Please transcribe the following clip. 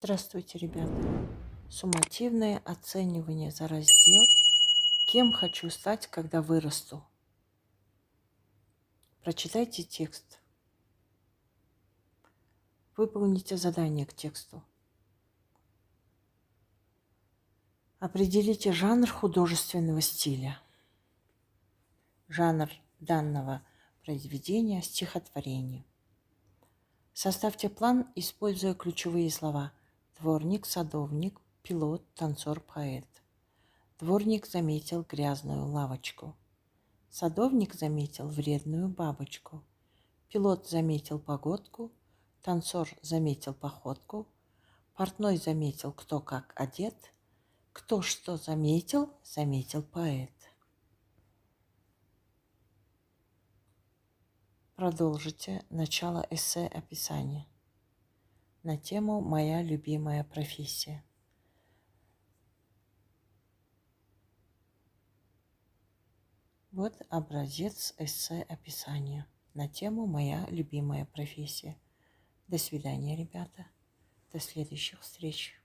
Здравствуйте, ребята! Суммативное оценивание за раздел «Кем хочу стать, когда вырасту?». Прочитайте текст. Выполните задание к тексту. Определите жанр художественного стиля. Жанр данного произведения – стихотворение. Составьте план, используя ключевые слова: дворник, садовник, пилот, танцор, поэт. Дворник заметил грязную лавочку. Садовник заметил вредную бабочку. Пилот заметил погодку. Танцор заметил походку. Портной заметил, кто как одет. Кто что заметил, заметил поэт. Продолжите начало эссе описания на тему «Моя любимая профессия». Вот образец эссе описания на тему «Моя любимая профессия». До свидания, ребята. До следующих встреч.